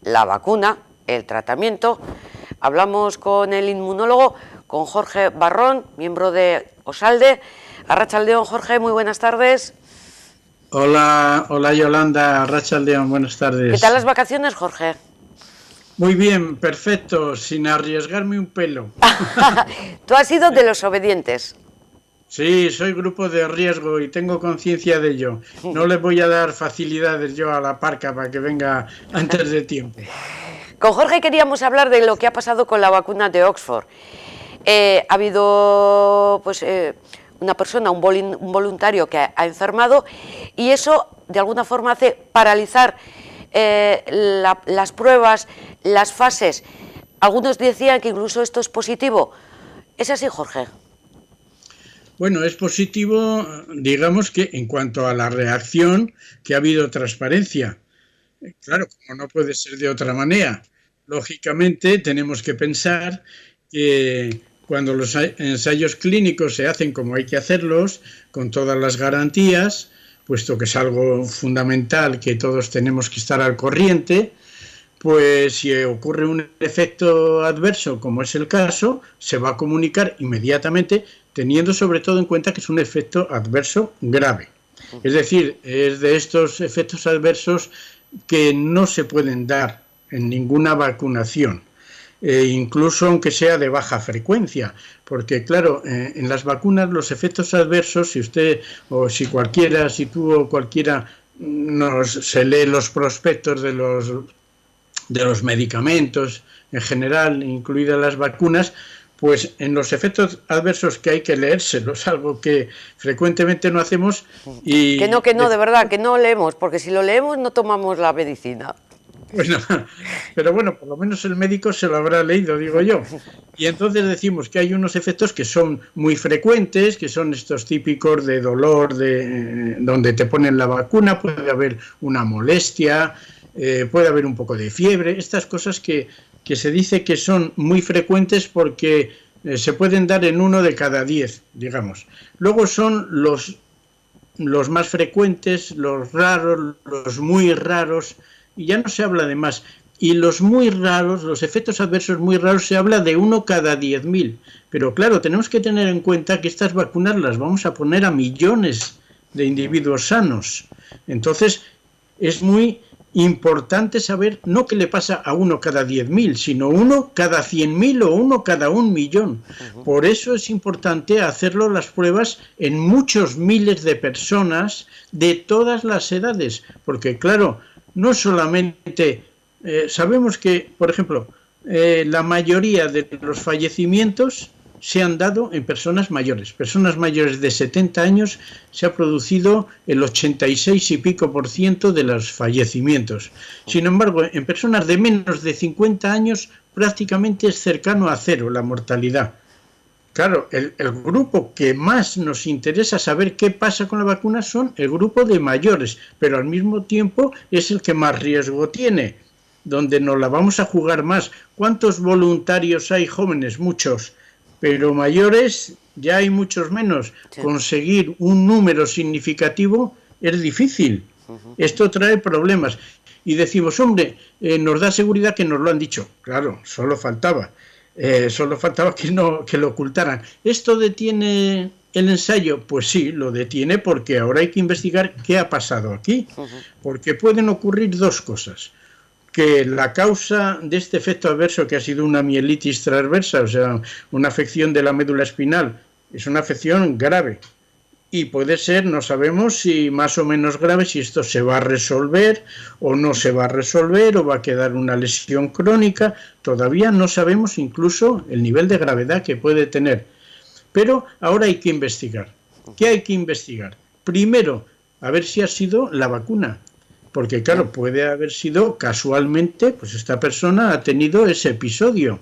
la vacuna, el tratamiento. Hablamos con el inmunólogo, con Jorge Barrón, miembro de Osalde. Arratsaldeon, Jorge, muy buenas tardes. Hola Yolanda, Arratsaldeon, buenas tardes. ¿Qué tal las vacaciones, Jorge? Muy bien, perfecto, sin arriesgarme un pelo. Tú has sido de los obedientes. Sí, soy grupo de riesgo y tengo conciencia de ello. No le voy a dar facilidades yo a la parca para que venga antes de tiempo. Con Jorge queríamos hablar de lo que ha pasado con la vacuna de Oxford. Ha habido una persona, un voluntario que ha enfermado, y eso de alguna forma hace paralizar las pruebas, las fases. Algunos decían que incluso esto es positivo. ¿Es así, Jorge? Bueno, es positivo, digamos que en cuanto a la reacción, que ha habido transparencia. Claro, como no puede ser de otra manera. Lógicamente tenemos que pensar que cuando los ensayos clínicos se hacen como hay que hacerlos, con todas las garantías, puesto que es algo fundamental que todos tenemos que estar al corriente, pues si ocurre un efecto adverso, como es el caso, se va a comunicar inmediatamente, teniendo sobre todo en cuenta que es un efecto adverso grave. Es decir, es de estos efectos adversos que no se pueden dar en ninguna vacunación, incluso aunque sea de baja frecuencia, porque claro, en las vacunas los efectos adversos, si usted o si cualquiera, si tú o cualquiera se lee los prospectos de los medicamentos en general, incluidas las vacunas, pues en los efectos adversos que hay que leérselos, algo que frecuentemente no hacemos. Y que no, de verdad, que no leemos, porque si lo leemos no tomamos la medicina. Bueno, pero bueno, por lo menos el médico se lo habrá leído, digo yo. Y entonces decimos que hay unos efectos que son muy frecuentes, que son estos típicos de dolor, donde te ponen la vacuna, puede haber una molestia, puede haber un poco de fiebre, estas cosas que se dice que son muy frecuentes porque se pueden dar en 1 de cada 10, digamos. Luego son los más frecuentes, los raros, los muy raros, y ya no se habla de más. Y los muy raros, los efectos adversos muy raros, se habla de 1 cada 10.000. Pero claro, tenemos que tener en cuenta que estas vacunas las vamos a poner a millones de individuos sanos. Entonces, es muy importante saber no qué le pasa a 1 cada 10.000, sino 1 cada 100.000 o 1 cada 1.000.000. Por eso es importante hacerlo las pruebas en muchos miles de personas de todas las edades, porque claro, no solamente sabemos que, por ejemplo, la mayoría de los fallecimientos se han dado en personas mayores de 70 años, se ha producido el 86 y pico % de los fallecimientos. Sin embargo, en personas de menos de 50 años prácticamente es cercano a cero la mortalidad. Claro, el grupo que más nos interesa saber qué pasa con la vacuna son el grupo de mayores, pero al mismo tiempo es el que más riesgo tiene, donde nos la vamos a jugar más. ¿Cuántos voluntarios hay jóvenes? Muchos. Pero mayores ya hay muchos menos. Sí. Conseguir un número significativo es difícil. Esto trae problemas. Y decimos, hombre, nos da seguridad que nos lo han dicho. Claro, solo faltaba que lo ocultaran. ¿Esto detiene el ensayo? Pues sí, lo detiene porque ahora hay que investigar qué ha pasado aquí. Porque pueden ocurrir dos cosas. Que la causa de este efecto adverso, que ha sido una mielitis transversa, o sea, una afección de la médula espinal, es una afección grave. Y puede ser, no sabemos si más o menos grave, si esto se va a resolver o no se va a resolver, o va a quedar una lesión crónica. Todavía no sabemos incluso el nivel de gravedad que puede tener. Pero ahora hay que investigar. ¿Qué hay que investigar? Primero, a ver si ha sido la vacuna. Porque claro, puede haber sido casualmente, pues esta persona ha tenido ese episodio,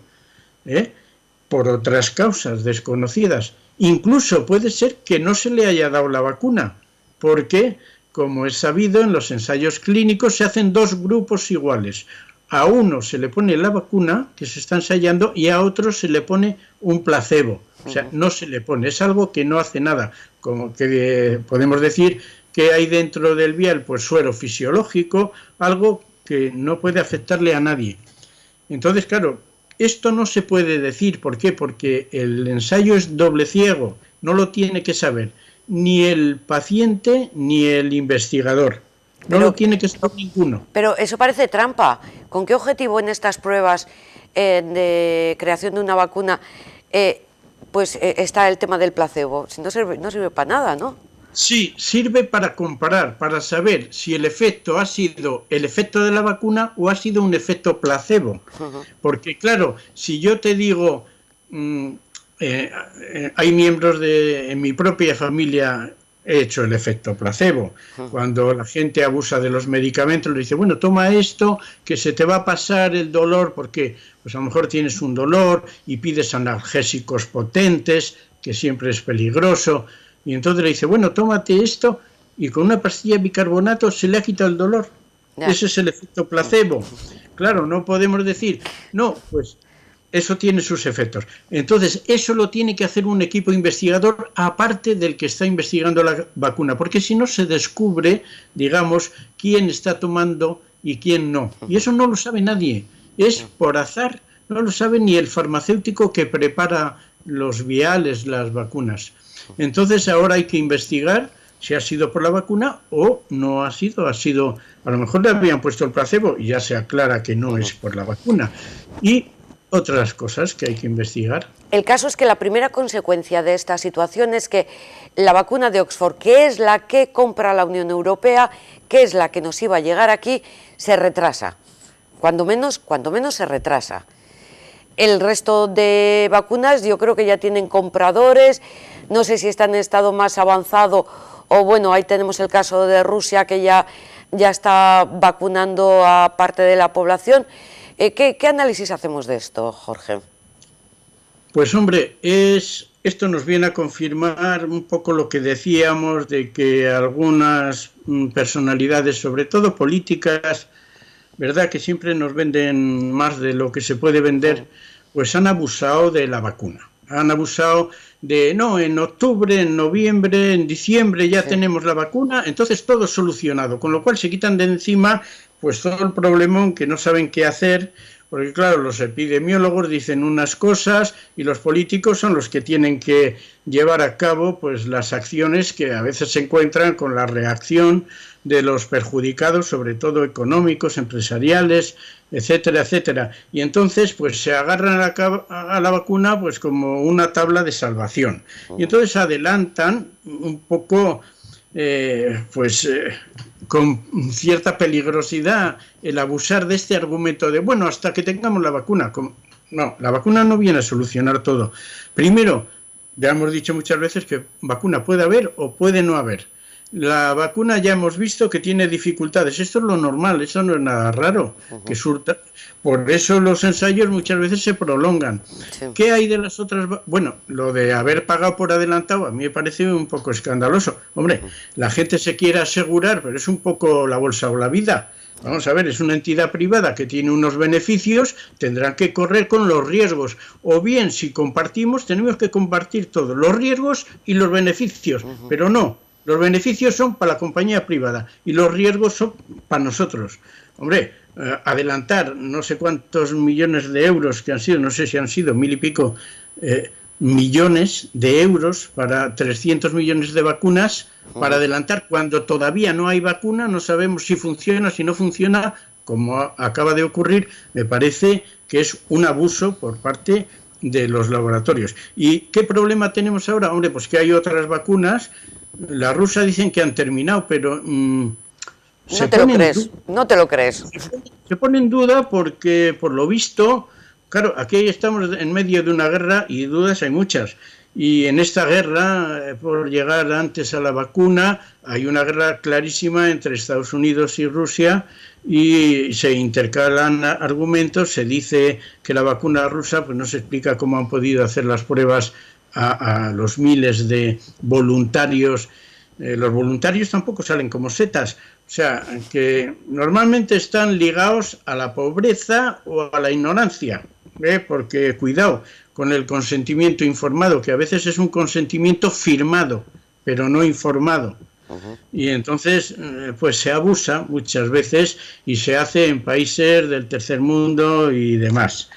por otras causas desconocidas. Incluso puede ser que no se le haya dado la vacuna, porque, como es sabido, en los ensayos clínicos se hacen dos grupos iguales. A uno se le pone la vacuna que se está ensayando y a otro se le pone un placebo. O sea, no se le pone, es algo que no hace nada, como que podemos decir que hay dentro del vial pues suero fisiológico, algo que no puede afectarle a nadie. Entonces, claro, esto no se puede decir. ¿Por qué? Porque el ensayo es doble ciego, no lo tiene que saber ni el paciente ni el investigador. No lo tiene que saber ninguno. Pero eso parece trampa. ¿Con qué objetivo en estas pruebas de creación de una vacuna está el tema del placebo? Si no sirve para nada, ¿no? Sí, sirve para comparar, para saber si el efecto ha sido el efecto de la vacuna o ha sido un efecto placebo. Porque claro, si yo te digo, hay miembros en mi propia familia, he hecho el efecto placebo. Cuando la gente abusa de los medicamentos, le dice, bueno, toma esto, que se te va a pasar el dolor, porque pues a lo mejor tienes un dolor y pides analgésicos potentes, que siempre es peligroso. Y entonces le dice, bueno, tómate esto, y con una pastilla de bicarbonato se le ha quitado el dolor. Ese es el efecto placebo. Claro, no podemos decir, no, pues eso tiene sus efectos. Entonces, eso lo tiene que hacer un equipo investigador aparte del que está investigando la vacuna, porque si no se descubre, digamos, quién está tomando y quién no. Y eso no lo sabe nadie. Es por azar, no lo sabe ni el farmacéutico que prepara los viales, las vacunas. Entonces ahora hay que investigar si ha sido por la vacuna o no ha sido, a lo mejor le habían puesto el placebo y ya se aclara que no es por la vacuna. Y otras cosas que hay que investigar. El caso es que la primera consecuencia de esta situación es que la vacuna de Oxford, que es la que compra la Unión Europea, que es la que nos iba a llegar aquí, se retrasa. Cuando menos se retrasa. El resto de vacunas yo creo que ya tienen compradores, no sé si está en estado más avanzado o bueno, ahí tenemos el caso de Rusia que ya está vacunando a parte de la población. ¿Qué análisis hacemos de esto, Jorge? Pues hombre, esto nos viene a confirmar un poco lo que decíamos de que algunas personalidades, sobre todo políticas, ¿verdad?, que siempre nos venden más de lo que se puede vender, pues han abusado de la vacuna. Han abusado de, no, en octubre, en noviembre, en diciembre ya tenemos la vacuna, entonces todo solucionado, con lo cual se quitan de encima pues todo el problemón que no saben qué hacer, porque claro, los epidemiólogos dicen unas cosas y los políticos son los que tienen que llevar a cabo pues las acciones que a veces se encuentran con la reacción de los perjudicados, sobre todo económicos, empresariales, etcétera, etcétera. Y entonces pues se agarran a la vacuna pues como una tabla de salvación. Y entonces adelantan un poco con cierta peligrosidad el abusar de este argumento de, bueno, hasta que tengamos la vacuna. No, la vacuna no viene a solucionar todo. Primero, ya hemos dicho muchas veces que vacuna puede haber o puede no haber. La vacuna ya hemos visto que tiene dificultades. Esto es lo normal, eso no es nada raro. Que surta. Por eso los ensayos muchas veces se prolongan. Sí. ¿Qué hay de las otras? Bueno, lo de haber pagado por adelantado a mí me parece un poco escandaloso. Hombre, la gente se quiere asegurar, pero es un poco la bolsa o la vida. Vamos a ver, es una entidad privada que tiene unos beneficios, tendrán que correr con los riesgos. O bien, si compartimos, tenemos que compartir todo, los riesgos y los beneficios, pero no. Los beneficios son para la compañía privada y los riesgos son para nosotros. Hombre, adelantar no sé cuántos millones de euros que han sido, no sé si han sido 1000 y pico millones de euros para 300 millones de vacunas, para adelantar cuando todavía no hay vacuna, no sabemos si funciona, si no funciona, como acaba de ocurrir, me parece que es un abuso por parte de los laboratorios. ¿Y qué problema tenemos ahora? Hombre, pues que hay otras vacunas. La rusa dicen que han terminado, pero no te lo crees. Se pone en duda porque, por lo visto, claro, aquí estamos en medio de una guerra y dudas hay muchas. Y en esta guerra, por llegar antes a la vacuna, hay una guerra clarísima entre Estados Unidos y Rusia y se intercalan argumentos. Se dice que la vacuna rusa, pues no se explica cómo han podido hacer las pruebas a los miles de voluntarios. Los voluntarios tampoco salen como setas, o sea, que normalmente están ligados a la pobreza o a la ignorancia, porque cuidado con el consentimiento informado, que a veces es un consentimiento firmado, pero no informado. Y entonces, pues se abusa muchas veces y se hace en países del tercer mundo y demás.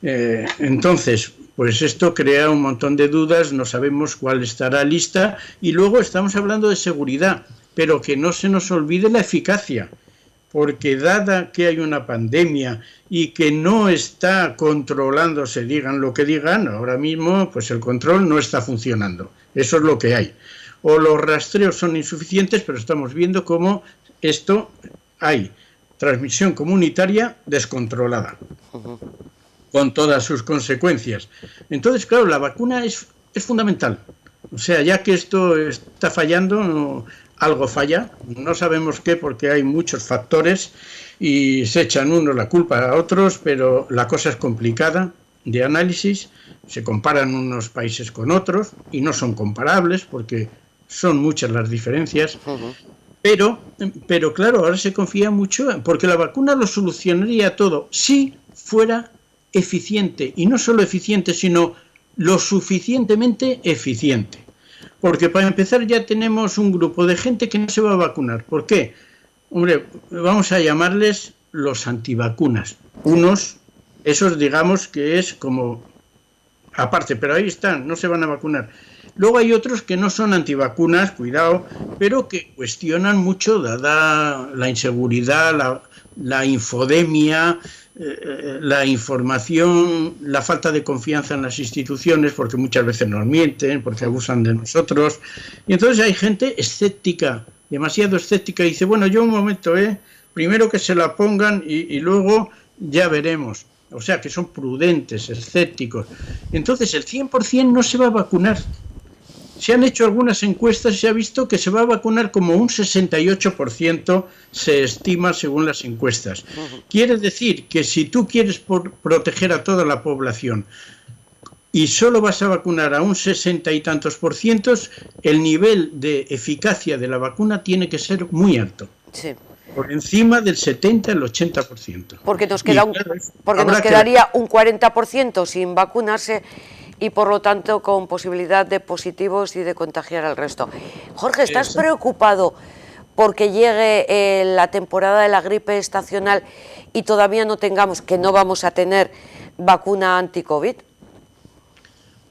Entonces, pues esto crea un montón de dudas, no sabemos cuál estará lista, y luego estamos hablando de seguridad, pero que no se nos olvide la eficacia, porque dada que hay una pandemia y que no está controlándose, digan lo que digan, ahora mismo pues el control no está funcionando, eso es lo que hay. O los rastreos son insuficientes, pero estamos viendo cómo esto hay transmisión comunitaria descontrolada, con todas sus consecuencias. Entonces, claro, la vacuna es fundamental. O sea, ya que esto está fallando, algo falla, no sabemos qué, porque hay muchos factores y se echan unos la culpa a otros, pero la cosa es complicada de análisis, se comparan unos países con otros y no son comparables porque son muchas las diferencias, pero claro, ahora se confía mucho porque la vacuna lo solucionaría todo si fuera eficiente, y no solo eficiente, sino lo suficientemente eficiente. Porque para empezar ya tenemos un grupo de gente que no se va a vacunar. ¿Por qué? Hombre, vamos a llamarles los antivacunas. Unos, esos digamos que es como aparte, pero ahí están, no se van a vacunar. Luego hay otros que no son antivacunas, cuidado, pero que cuestionan mucho, dada la inseguridad, la infodemia, la información, la falta de confianza en las instituciones, porque muchas veces nos mienten, porque abusan de nosotros. Y entonces hay gente escéptica, demasiado escéptica, y dice, bueno, yo un momento, primero que se la pongan y luego ya veremos. O sea, que son prudentes, escépticos. Entonces el 100% no se va a vacunar. Se han hecho algunas encuestas y se ha visto que se va a vacunar como un 68%, se estima según las encuestas. Quiere decir que si tú quieres proteger a toda la población y solo vas a vacunar a un 60 y tantos %, el nivel de eficacia de la vacuna tiene que ser muy alto. Sí. Por encima del 70 al 80%. Porque nos quedaría un 40% sin vacunarse y por lo tanto con posibilidad de positivos y de contagiar al resto. Jorge, ¿estás preocupado porque llegue la temporada de la gripe estacional y todavía no tengamos, que no vamos a tener vacuna anti-COVID?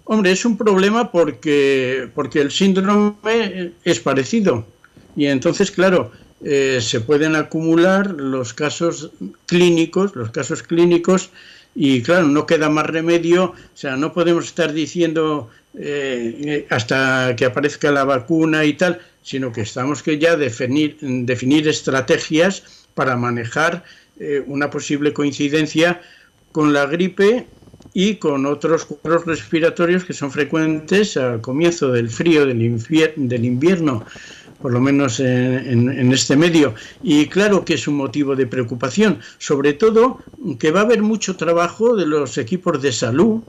Hombre, es un problema porque el síndrome es parecido y entonces, claro, se pueden acumular los casos clínicos y claro, no queda más remedio, o sea, no podemos estar diciendo hasta que aparezca la vacuna y tal, sino que estamos que ya definir estrategias para manejar una posible coincidencia con la gripe y con otros cuadros respiratorios que son frecuentes al comienzo del frío del invierno, por lo menos en este medio. Y claro que es un motivo de preocupación, sobre todo que va a haber mucho trabajo de los equipos de salud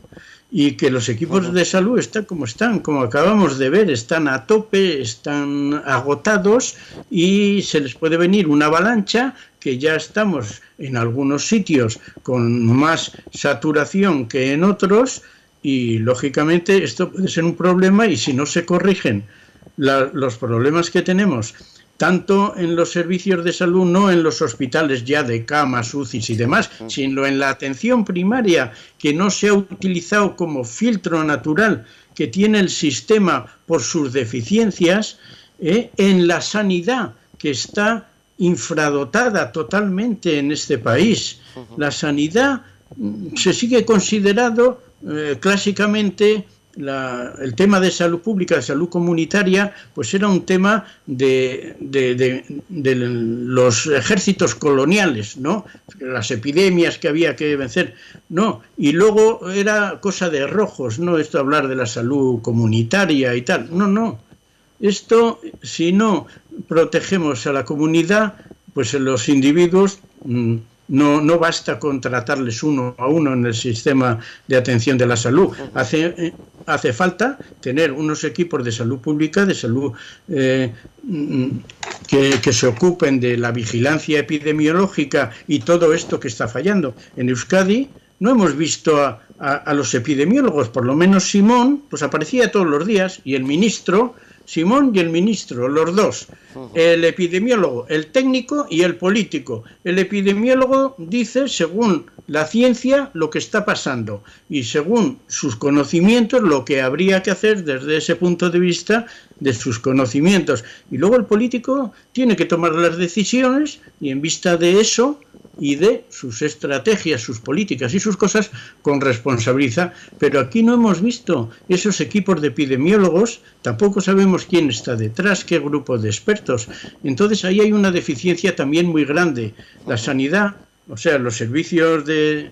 y que los equipos de salud están, como acabamos de ver, están a tope, están agotados y se les puede venir una avalancha, que ya estamos en algunos sitios con más saturación que en otros y lógicamente esto puede ser un problema y si no se corrigen los problemas que tenemos, tanto en los servicios de salud, no en los hospitales ya de camas, UCIs y demás, sino en la atención primaria, que no se ha utilizado como filtro natural que tiene el sistema por sus deficiencias, en la sanidad, que está infradotada totalmente en este país. La sanidad se sigue considerando clásicamente el tema de salud pública, de salud comunitaria, pues era un tema de los ejércitos coloniales, ¿no? Las epidemias que había que vencer, no. Y luego era cosa de rojos, ¿no? Esto hablar de la salud comunitaria y tal. No. Esto, si no protegemos a la comunidad, pues los individuos no basta con tratarles uno a uno en el sistema de atención de la salud. Hace falta tener unos equipos de salud pública, de salud que se ocupen de la vigilancia epidemiológica y todo esto que está fallando. En Euskadi no hemos visto a los epidemiólogos, por lo menos Simón, pues aparecía todos los días, y el ministro Simón y el ministro, los dos, el epidemiólogo, el técnico y el político. El epidemiólogo dice, según la ciencia, lo que está pasando y según sus conocimientos, lo que habría que hacer desde ese punto de vista de sus conocimientos. Y luego el político tiene que tomar las decisiones y en vista de eso y de sus estrategias, sus políticas y sus cosas, con responsabilidad. Pero aquí no hemos visto esos equipos de epidemiólogos, tampoco sabemos quién está detrás, qué grupo de expertos. Entonces ahí hay una deficiencia también muy grande. La sanidad, o sea, los servicios de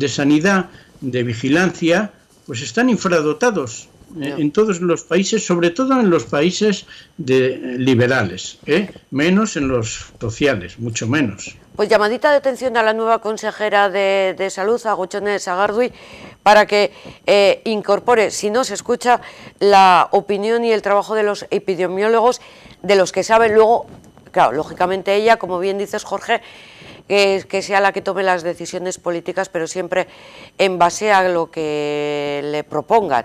sanidad, de vigilancia, pues están infradotados en todos los países, sobre todo en los países liberales, menos en los sociales, mucho menos. Pues llamadita de atención a la nueva consejera de Salud, a Gochone Sagardui, para que incorpore, si no se escucha, la opinión y el trabajo de los epidemiólogos, de los que saben luego, claro, lógicamente ella, como bien dices, Jorge, que sea la que tome las decisiones políticas, pero siempre en base a lo que le propongan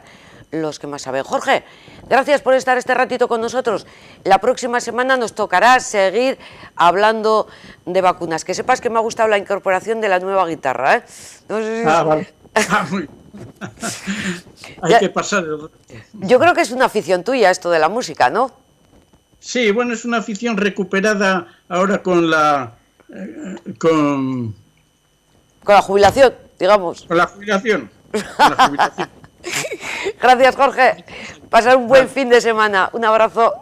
los que más saben. Jorge, gracias por estar este ratito con nosotros. La próxima semana nos tocará seguir hablando de vacunas. Que sepas que me ha gustado la incorporación de la nueva guitarra, ¿eh? No sé si... Vale. Muy... Hay que pasar el rato. Yo creo que es una afición tuya esto de la música, ¿no? Sí, bueno, es una afición recuperada ahora con la... con la jubilación, digamos. Con la jubilación. Con la jubilación. Gracias, Jorge. Pasar un buen fin de semana. Un abrazo.